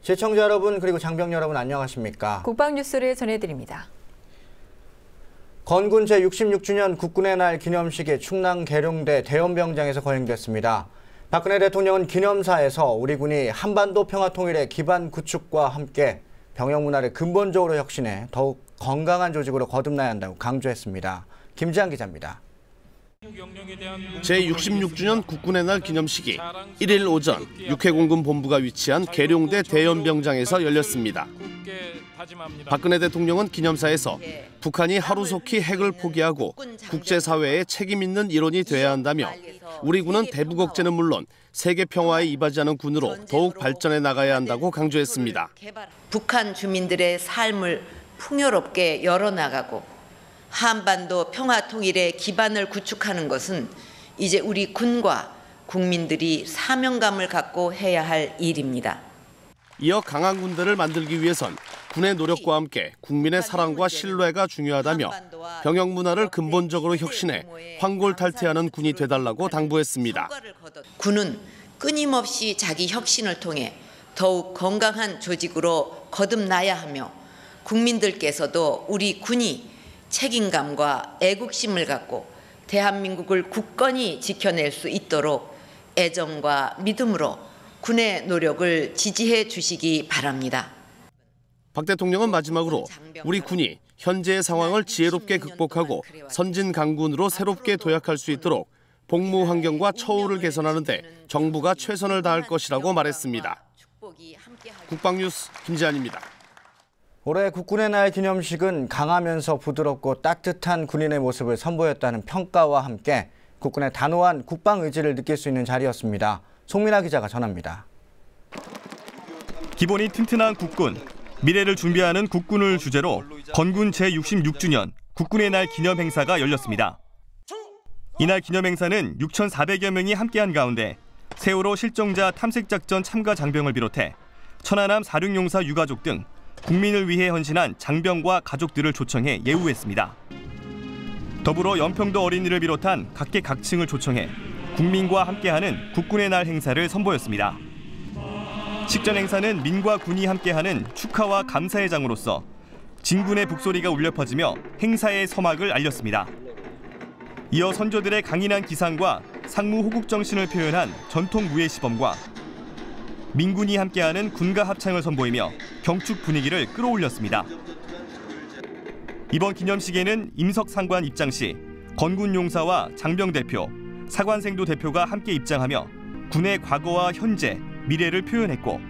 시청자 여러분 그리고 장병 여러분 안녕하십니까? 국방뉴스를 전해드립니다. 건군 제66주년 국군의 날 기념식이 충남 계룡대 대연병장에서 거행됐습니다. 박근혜 대통령은 기념사에서 우리 군이 한반도 평화통일의 기반 구축과 함께 병영 문화를 근본적으로 혁신해 더욱 건강한 조직으로 거듭나야 한다고 강조했습니다. 김지한 기자입니다. 제66주년 국군의 날 기념식이 1일 오전 육해공군 본부가 위치한 계룡대 대연병장에서 열렸습니다. 박근혜 대통령은 기념사에서 북한이 하루속히 핵을 포기하고 국제사회에 책임 있는 일원이 돼야 한다며 우리 군은 대북 억제는 물론 세계 평화에 이바지하는 군으로 더욱 발전해 나가야 한다고 강조했습니다. 북한 주민들의 삶을 풍요롭게 열어나가고 한반도 평화 통일의 기반을 구축하는 것은 이제 우리 군과 국민들이 사명감을 갖고 해야 할 일입니다. 이어 강한 군대를 만들기 위해선 군의 노력과 함께 국민의 사랑과 신뢰가 중요하다며 병영 문화를 근본적으로 혁신해 황골탈퇴하는 군이 되달라고 당부했습니다. 군은 끊임없이 자기 혁신을 통해 더욱 건강한 조직으로 거듭나야 하며 국민들께서도 우리 군이 책임감과 애국심을 갖고 대한민국을 굳건히 지켜낼 수 있도록 애정과 믿음으로 군의 노력을 지지해 주시기 바랍니다. 박 대통령은 마지막으로 우리 군이 현재의 상황을 지혜롭게 극복하고 선진 강군으로 새롭게 도약할 수 있도록 복무 환경과 처우를 개선하는 데 정부가 최선을 다할 것이라고 말했습니다. 국방뉴스 김지한입니다. 올해 국군의 날 기념식은 강하면서 부드럽고 따뜻한 군인의 모습을 선보였다는 평가와 함께 국군의 단호한 국방 의지를 느낄 수 있는 자리였습니다. 송민아 기자가 전합니다. 기본이 튼튼한 국군, 미래를 준비하는 국군을 주제로 건군 제66주년 국군의 날 기념 행사가 열렸습니다. 이날 기념 행사는 6,400여 명이 함께한 가운데 세월호 실종자 탐색작전 참가 장병을 비롯해 천안함 사륙용사 유가족 등 국민을 위해 헌신한 장병과 가족들을 초청해 예우했습니다. 더불어 연평도 어린이를 비롯한 각계각층을 초청해 국민과 함께하는 국군의 날 행사를 선보였습니다. 식전 행사는 민과 군이 함께하는 축하와 감사의 장으로서 진군의 북소리가 울려 퍼지며 행사의 서막을 알렸습니다. 이어 선조들의 강인한 기상과 상무 호국 정신을 표현한 전통 무예 시범과 민군이 함께하는 군가 합창을 선보이며 경축 분위기를 끌어올렸습니다. 이번 기념식에는 임석 상관 입장 시 건군 용사와 장병 대표, 사관생도 대표가 함께 입장하며 군의 과거와 현재, 미래를 표현했고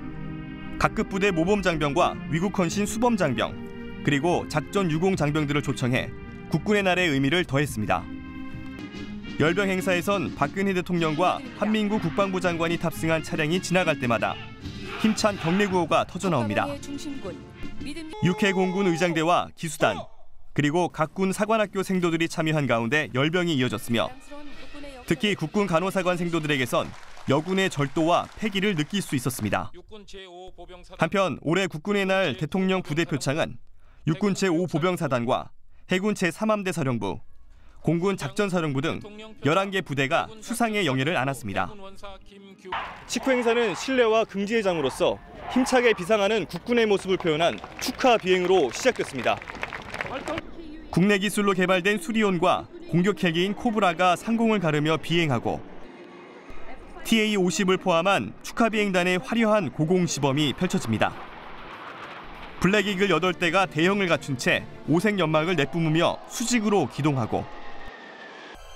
각급 부대 모범 장병과 위국 헌신 수범 장병, 그리고 작전 유공 장병들을 초청해 국군의 날의 의미를 더했습니다. 열병 행사에선 박근혜 대통령과 한민구 국방부 장관이 탑승한 차량이 지나갈 때마다 힘찬 격려 구호가 터져나옵니다. 육해공군 의장대와 기수단, 그리고 각군 사관학교 생도들이 참여한 가운데 열병이 이어졌으며 특히 국군 간호사관 생도들에게선 여군의 절도와 패기를 느낄 수 있었습니다. 한편 올해 국군의 날 대통령 부대 표창은 육군 제5보병사단과 해군 제3함대 사령부, 공군 작전사령부 등 11개 부대가 수상의 영예를 안았습니다. 식후 행사는 신뢰와 긍지의 장으로서 힘차게 비상하는 국군의 모습을 표현한 축하 비행으로 시작됐습니다. 국내 기술로 개발된 수리온과 공격 헬기인 코브라가 상공을 가르며 비행하고 TA-50을 포함한 축하 비행단의 화려한 고공 시범이 펼쳐집니다. 블랙이글 8대가 대형을 갖춘 채 오색 연막을 내뿜으며 수직으로 기동하고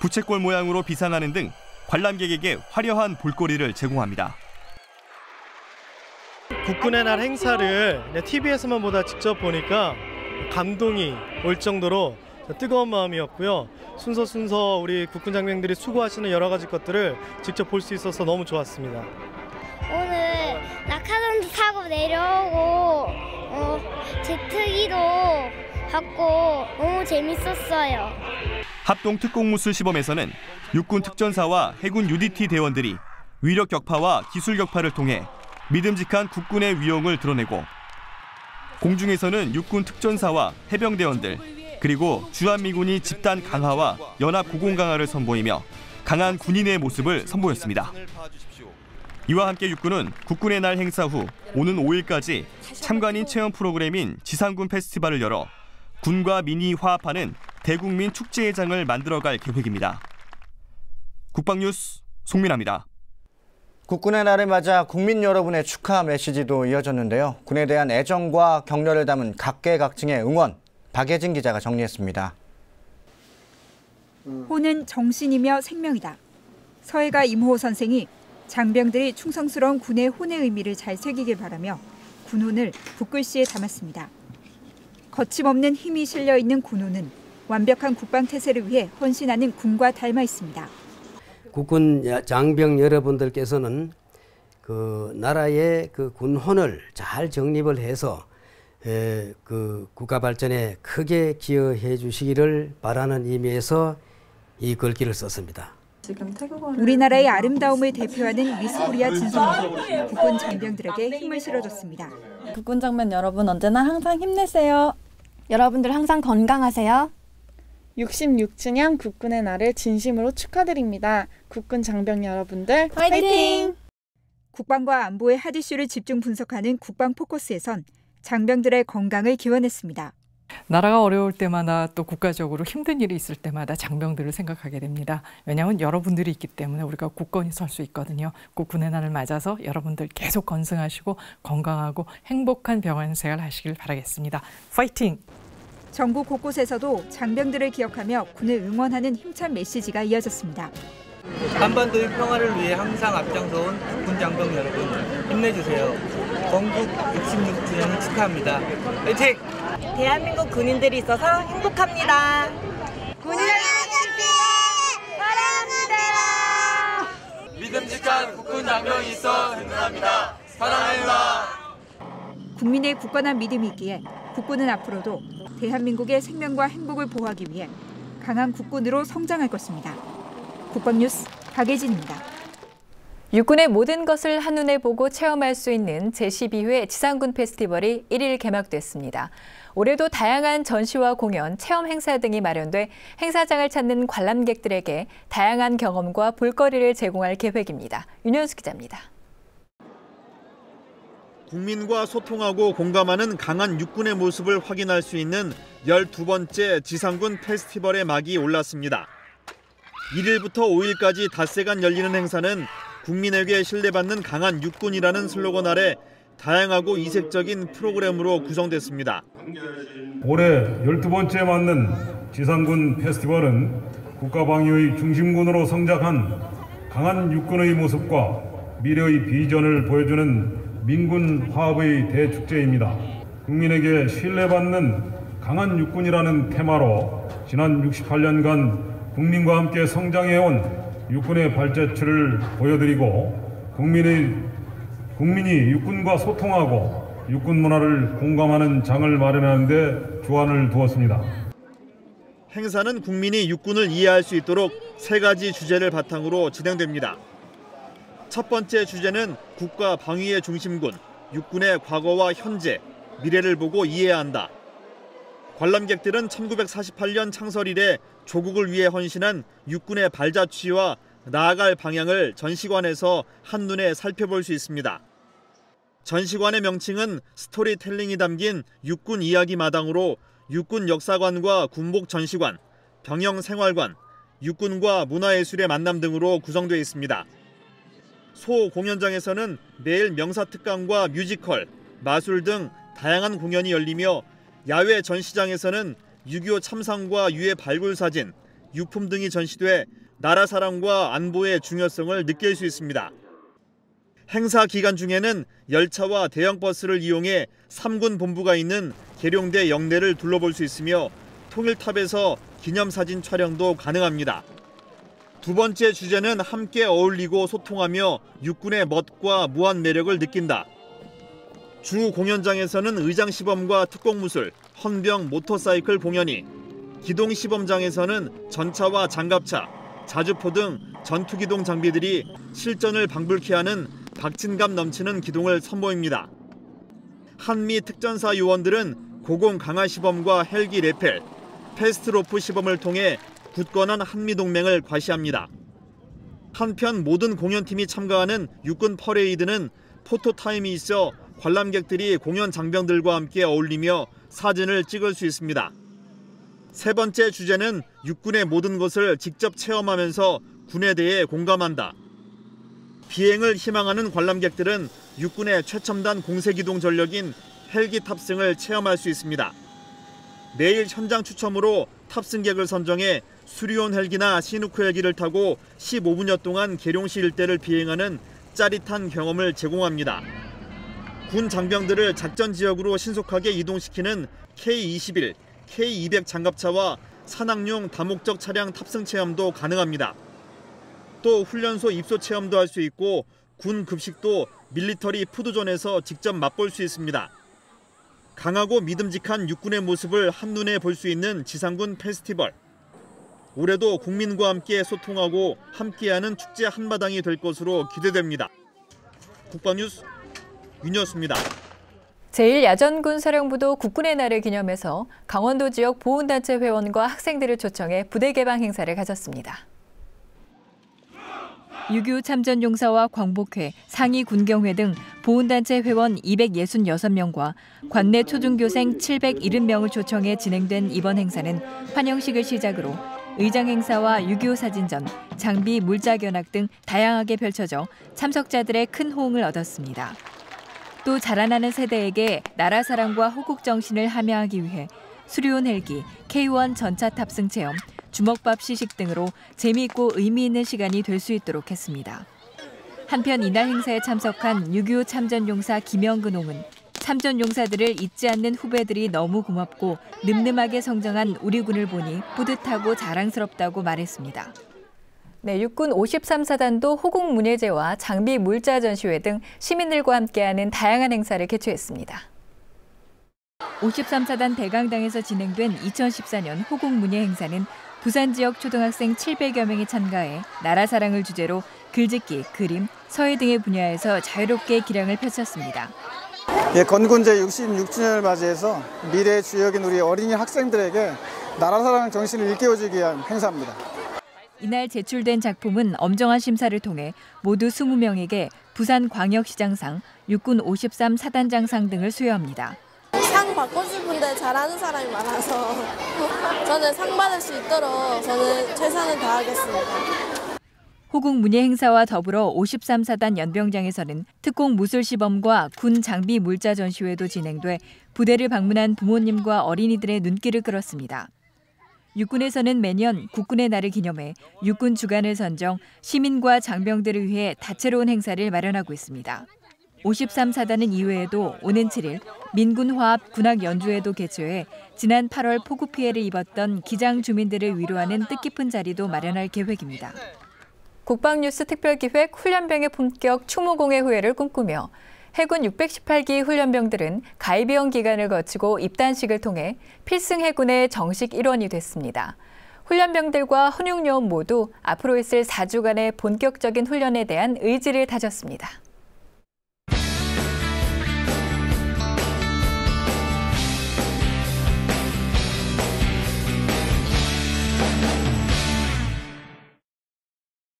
부채꼴 모양으로 비상하는 등 관람객에게 화려한 볼거리를 제공합니다. 국군의 날 행사를 TV에서만 보다 직접 보니까 감동이 올 정도로 뜨거운 마음이었고요. 순서 우리 국군 장병들이 수고하시는 여러 가지 것들을 직접 볼 수 있어서 너무 좋았습니다. 오늘 낙하산도 타고 내려오고 제트기도 받고 너무 재밌었어요. 합동 특공무술 시범에서는 육군 특전사와 해군 UDT 대원들이 위력 격파와 기술 격파를 통해 믿음직한 국군의 위용을 드러내고 공중에서는 육군 특전사와 해병대원들 그리고 주한미군이 집단 강화와 연합 고공 강화를 선보이며 강한 군인의 모습을 선보였습니다. 이와 함께 육군은 국군의 날 행사 후 오는 5일까지 참관인 체험 프로그램인 지상군 페스티벌을 열어 군과 민이 화합하는 대국민 축제회장을 만들어갈 계획입니다. 국방뉴스 송민아입니다. 국군의 날을 맞아 국민 여러분의 축하 메시지도 이어졌는데요. 군에 대한 애정과 격려를 담은 각계각층의 응원, 박예진 기자가 정리했습니다. 호는 정신이며 생명이다. 서해가 임호 선생이 장병들이 충성스러운 군의 혼의 의미를 잘 새기길 바라며 군혼을 붓글씨에 담았습니다. 거침없는 힘이 실려 있는 군혼은 완벽한 국방 태세를 위해 헌신하는 군과 닮아 있습니다. 국군 장병 여러분들께서는 그 나라의 그 군혼을 잘 정립을 해서 그 국가 발전에 크게 기여해 주시기를 바라는 의미에서 이 글귀를 썼습니다. 우리나라의 아름다움을 대표하는 미스코리아 진성은 국군 장병들에게 힘을 실어줬습니다. 국군 장병 여러분 언제나 항상 힘내세요. 여러분들 항상 건강하세요. 66주년 국군의 날을 진심으로 축하드립니다. 국군 장병 여러분들 화이팅! 국방과 안보의 핫 이슈를 집중 분석하는 국방 포커스에선 장병들의 건강을 기원했습니다. 나라가 어려울 때마다 또 국가적으로 힘든 일이 있을 때마다 장병들을 생각하게 됩니다. 왜냐하면 여러분들이 있기 때문에 우리가 굳건히 설 수 있거든요. 국군의 날을 맞아서 여러분들 계속 건승하시고 건강하고 행복한 병원 생활 하시길 바라겠습니다. 파이팅! 전국 곳곳에서도 장병들을 기억하며 군을 응원하는 힘찬 메시지가 이어졌습니다. 한반도의 평화를 위해 항상 앞장서온 국군 장병 여러분 힘내주세요. 건국 66주년을 축하합니다. 화이팅! 대한민국 군인들이 있어서 행복합니다. 군인 아저씨 사랑합니다. 믿음직한 국군 장병이 있어 든든합니다. 사랑합니다. 국민의 굳건한 믿음이 있기에 국군은 앞으로도 대한민국의 생명과 행복을 보호하기 위해 강한 국군으로 성장할 것입니다. 국방뉴스 박예진입니다. 육군의 모든 것을 한눈에 보고 체험할 수 있는 제12회 지상군 페스티벌이 1일 개막됐습니다. 올해도 다양한 전시와 공연, 체험 행사 등이 마련돼 행사장을 찾는 관람객들에게 다양한 경험과 볼거리를 제공할 계획입니다. 윤현수 기자입니다. 국민과 소통하고 공감하는 강한 육군의 모습을 확인할 수 있는 12번째 지상군 페스티벌의 막이 올랐습니다. 1일부터 5일까지 닷새간 열리는 행사는 국민에게 신뢰받는 강한 육군이라는 슬로건 아래 다양하고 이색적인 프로그램으로 구성됐습니다. 올해 12번째 맞는 지상군 페스티벌은 국가방위의 중심군으로 성장한 강한 육군의 모습과 미래의 비전을 보여주는 민군 화합의 대축제입니다. 국민에게 신뢰받는 강한 육군이라는 테마로 지난 68년간 국민과 함께 성장해온 육군의 발자취를 보여드리고 국민이 육군과 소통하고 육군 문화를 공감하는 장을 마련하는 데 주안을 두었습니다. 행사는 국민이 육군을 이해할 수 있도록 3가지 주제를 바탕으로 진행됩니다. 첫 번째 주제는 국가 방위의 중심군, 육군의 과거와 현재, 미래를 보고 이해해야 한다. 관람객들은 1948년 창설 이래 조국을 위해 헌신한 육군의 발자취와 나아갈 방향을 전시관에서 한눈에 살펴볼 수 있습니다. 전시관의 명칭은 스토리텔링이 담긴 육군 이야기 마당으로 육군 역사관과 군복 전시관, 병영 생활관, 육군과 문화예술의 만남 등으로 구성되어 있습니다. 소 공연장에서는 매일 명사특강과 뮤지컬, 마술 등 다양한 공연이 열리며 야외 전시장에서는 6.25 참상과 유해 발굴 사진, 유품 등이 전시돼 나라 사랑과 안보의 중요성을 느낄 수 있습니다. 행사 기간 중에는 열차와 대형 버스를 이용해 3군 본부가 있는 계룡대 영내를 둘러볼 수 있으며 통일탑에서 기념사진 촬영도 가능합니다. 두 번째 주제는 함께 어울리고 소통하며 육군의 멋과 무한 매력을 느낀다. 주 공연장에서는 의장시범과 특공무술, 헌병 모터사이클 공연이, 기동시범장에서는 전차와 장갑차, 자주포 등 전투기동 장비들이 실전을 방불케 하는 박진감 넘치는 기동을 선보입니다. 한미 특전사 요원들은 고공 강화 시범과 헬기 레펠, 패스트로프 시범을 통해 굳건한 한미동맹을 과시합니다. 한편 모든 공연팀이 참가하는 육군 퍼레이드는 포토타임이 있어 관람객들이 공연 장병들과 함께 어울리며 사진을 찍을 수 있습니다. 세 번째 주제는 육군의 모든 것을 직접 체험하면서 군에 대해 공감한다. 비행을 희망하는 관람객들은 육군의 최첨단 공세기동 전력인 헬기 탑승을 체험할 수 있습니다. 매일 현장 추첨으로 탑승객을 선정해 수리온 헬기나 시누크 헬기를 타고 15분여 동안 계룡시 일대를 비행하는 짜릿한 경험을 제공합니다. 군 장병들을 작전 지역으로 신속하게 이동시키는 K-21, K-200 장갑차와 산악용 다목적 차량 탑승 체험도 가능합니다. 또 훈련소 입소 체험도 할 수 있고 군 급식도 밀리터리 푸드존에서 직접 맛볼 수 있습니다. 강하고 믿음직한 육군의 모습을 한눈에 볼 수 있는 지상군 페스티벌. 올해도 국민과 함께 소통하고 함께하는 축제 한마당이 될 것으로 기대됩니다. 국방뉴스 윤여수입니다. 제1야전군사령부도 국군의 날을 기념해서 강원도 지역 보훈단체 회원과 학생들을 초청해 부대 개방 행사를 가졌습니다. 6.25 참전용사와 광복회, 상위 군경회 등 보훈단체 회원 266명과 관내 초중교생 770명을 초청해 진행된 이번 행사는 환영식을 시작으로 의장 행사와 6.25 사진전, 장비 물자견학 등 다양하게 펼쳐져 참석자들의 큰 호응을 얻었습니다. 또 자라나는 세대에게 나라 사랑과 호국 정신을 함양하기 위해 수리온 헬기, K1 전차 탑승 체험, 주먹밥 시식 등으로 재미있고 의미 있는 시간이 될 수 있도록 했습니다. 한편 이날 행사에 참석한 6.25 참전용사 김영근홍은 참전용사들을 잊지 않는 후배들이 너무 고맙고 늠름하게 성장한 우리 군을 보니 뿌듯하고 자랑스럽다고 말했습니다. 네, 육군 53사단도 호국 문예제와 장비 물자 전시회 등 시민들과 함께하는 다양한 행사를 개최했습니다. 53사단 대강당에서 진행된 2014년 호국 문예 행사는 부산 지역 초등학생 700여 명이 참가해 나라 사랑을 주제로 글짓기, 그림, 서예 등의 분야에서 자유롭게 기량을 펼쳤습니다. 건군 제66주년을 맞이해서 미래의 주역인 우리 어린이 학생들에게 나라 사랑 정신을 일깨워주기 위한 행사입니다. 이날 제출된 작품은 엄정한 심사를 통해 모두 20명에게 부산광역시장상, 육군 53 사단장상 등을 수여합니다. 상 받고 싶은데 잘하는 사람이 많아서 저는 상 받을 수 있도록 저는 최선을 다하겠습니다. 호국 문예 행사와 더불어 53사단 연병장에서는 특공 무술 시범과 군 장비 물자 전시회도 진행돼 부대를 방문한 부모님과 어린이들의 눈길을 끌었습니다. 육군에서는 매년 국군의 날을 기념해 육군 주간을 선정 시민과 장병들을 위해 다채로운 행사를 마련하고 있습니다. 53사단은 이외에도 오는 7일 민군화합 군악 연주회도 개최해 지난 8월 폭우 피해를 입었던 기장 주민들을 위로하는 뜻깊은 자리도 마련할 계획입니다. 국방뉴스 특별기획 훈련병의 본격 추모공예 후회를 꿈꾸며 해군 618기 훈련병들은 가입위원 기간을 거치고 입단식을 통해 필승 해군의 정식 일원이 됐습니다. 훈련병들과 헌육요원 모두 앞으로 있을 4주간의 본격적인 훈련에 대한 의지를 다졌습니다.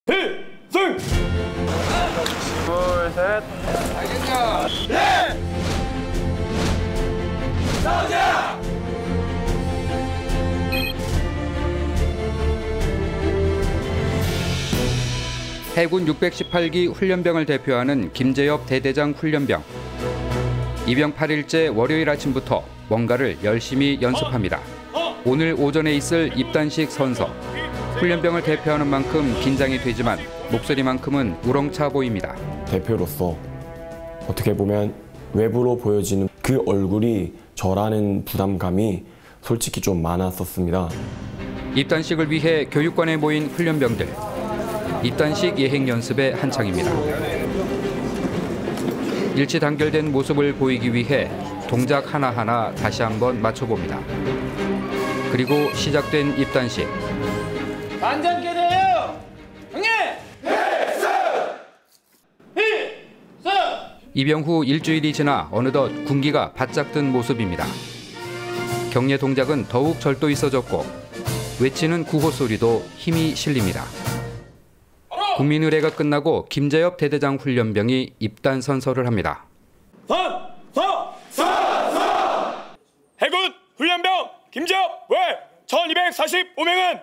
필승! 둘, 셋. 알겠냐? 네! 싸우자! 해군 618기 훈련병을 대표하는 김재엽 대대장 훈련병. 입영 8일째 월요일 아침부터 뭔가를 열심히 연습합니다. 오늘 오전에 있을 입단식 선서. 훈련병을 대표하는 만큼 긴장이 되지만 목소리만큼은 우렁차 보입니다. 대표로서 어떻게 보면 외부로 보여지는 그 얼굴이 저라는 부담감이 솔직히 좀 많았었습니다. 입단식을 위해 교육관에 모인 훈련병들. 입단식 예행 연습에 한창입니다. 일치 단결된 모습을 보이기 위해 동작 하나하나 다시 한번 맞춰봅니다. 그리고 시작된 입단식. 안전교대요! 형님! 필승! 필승! 입영 후 일주일이 지나 어느덧 군기가 바짝 든 모습입니다. 격례 동작은 더욱 절도 있어졌고 외치는 구호 소리도 힘이 실립니다. 바로! 국민 의례가 끝나고 김재엽 대대장 훈련병이 입단 선서를 합니다. 해군 훈련병 김재엽 외 1245명은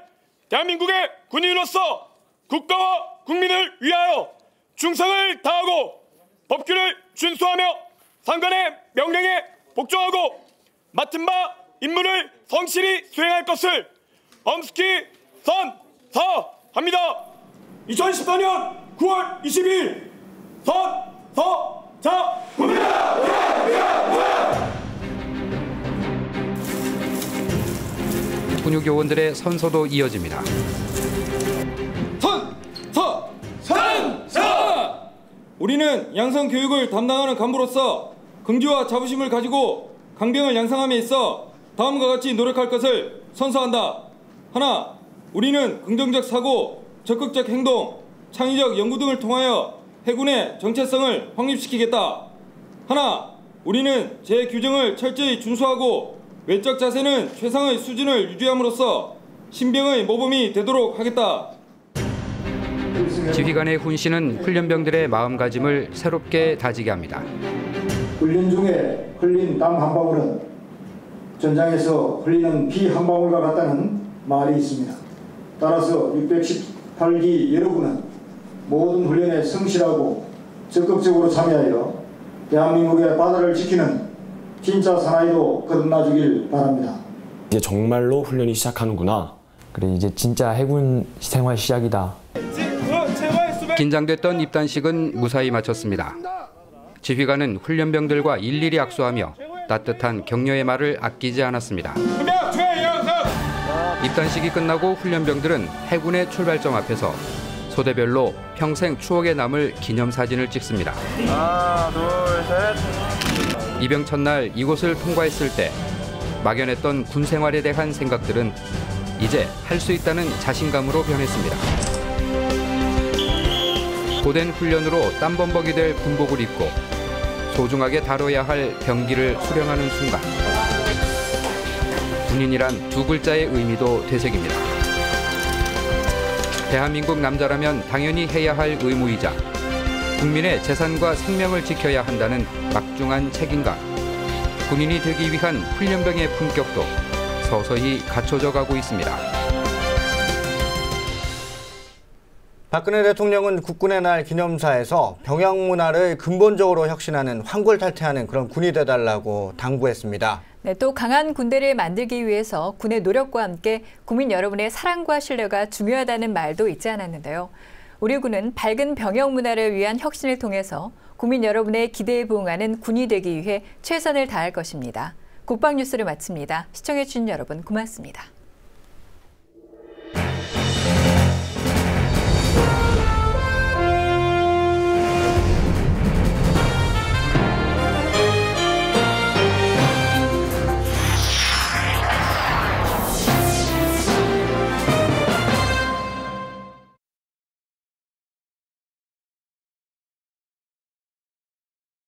대한민국의 군인으로서 국가와 국민을 위하여 충성을 다하고 법규를 준수하며 상관의 명령에 복종하고 맡은 바 임무를 성실히 수행할 것을 엄숙히 선서합니다. 2014년 9월 22일 선서자 군유교원들의 선서도 이어집니다. 선서! 우리는 양성 교육을 담당하는 간부로서 긍지와 자부심을 가지고 강병을 양성함에 있어 다음과 같이 노력할 것을 선서한다. 하나, 우리는 긍정적 사고, 적극적 행동, 창의적 연구 등을 통하여 해군의 정체성을 확립시키겠다. 하나, 우리는 제규정을 철저히 준수하고 외적 자세는 최상의 수준을 유지함으로써 신병의 모범이 되도록 하겠다. 지휘관의 훈시는 훈련병들의 마음가짐을 새롭게 다지게 합니다. 훈련 중에 흘린 땀 한 방울은 전장에서 흘리는 피 한 방울과 같다는 말이 있습니다. 따라서 618기 여러분은 모든 훈련에 성실하고 적극적으로 참여하여 대한민국의 바다를 지키는 진짜 사나이로 거듭나주길 바랍니다. 이제 정말로 훈련이 시작하는구나. 그래 이제 진짜 해군 생활 시작이다. 긴장됐던 입단식은 무사히 마쳤습니다. 지휘관은 훈련병들과 일일이 악수하며 따뜻한 격려의 말을 아끼지 않았습니다. 입단식이 끝나고 훈련병들은 해군의 출발점 앞에서 소대별로 평생 추억에 남을 기념사진을 찍습니다. 하나, 둘, 셋. 입영 첫날 이곳을 통과했을 때 막연했던 군 생활에 대한 생각들은 이제 할 수 있다는 자신감으로 변했습니다. 고된 훈련으로 땀범벅이 될 군복을 입고 소중하게 다뤄야 할 병기를 수령하는 순간 군인이란 두 글자의 의미도 되새깁니다. 대한민국 남자라면 당연히 해야 할 의무이자 국민의 재산과 생명을 지켜야 한다는 막중한 책임감. 군인이 되기 위한 훈련병의 품격도 서서히 갖춰져 가고 있습니다. 박근혜 대통령은 국군의 날 기념사에서 병영 문화를 근본적으로 혁신하는 환골탈퇴하는 그런 군이 되달라고 당부했습니다. 네, 또 강한 군대를 만들기 위해서 군의 노력과 함께 국민 여러분의 사랑과 신뢰가 중요하다는 말도 잊지 않았는데요. 우리 군은 밝은 병영 문화를 위한 혁신을 통해서 국민 여러분의 기대에 부응하는 군이 되기 위해 최선을 다할 것입니다. 국방뉴스를 마칩니다. 시청해주신 여러분 고맙습니다.